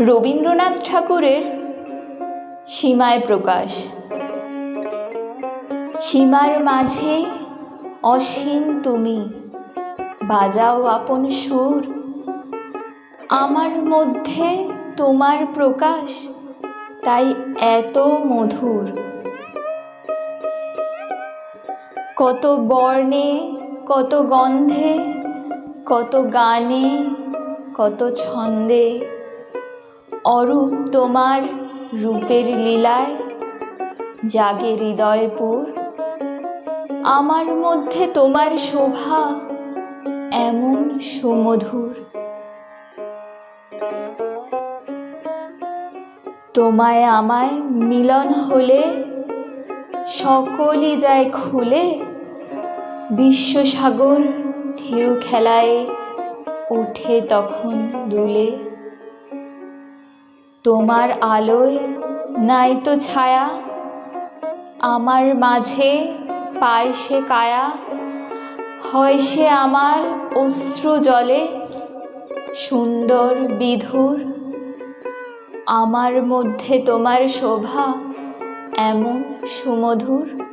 রবীন্দ্রনাথ ঠাকুরের সীমায় প্রকাশ। সীমার মাঝে অসীম তুমি, বাজাও আপন সুর। আমার মধ্যে তোমার প্রকাশ, তাই এত মধুর। কত বর্ণে, কত গন্ধে, কত গানে, কত ছন্দে, অরূপ তোমার রূপের লীলায় জাগে হৃদয়পুর। আমার মধ্যে তোমার শোভা এমন সুমধুর। তোমায় আমায় মিলন হলে সকলই যায় খুলে, বিশ্বসাগর ঢেউ খেলায় ওঠে তখন দুলে। তোমার আলোয় নাই তো ছায়া, আমার মাঝে পায় সে কায়া। হয় সে আমার অশ্রু জলে সুন্দর বিধুর। আমার মধ্যে তোমার শোভা এমন সুমধুর।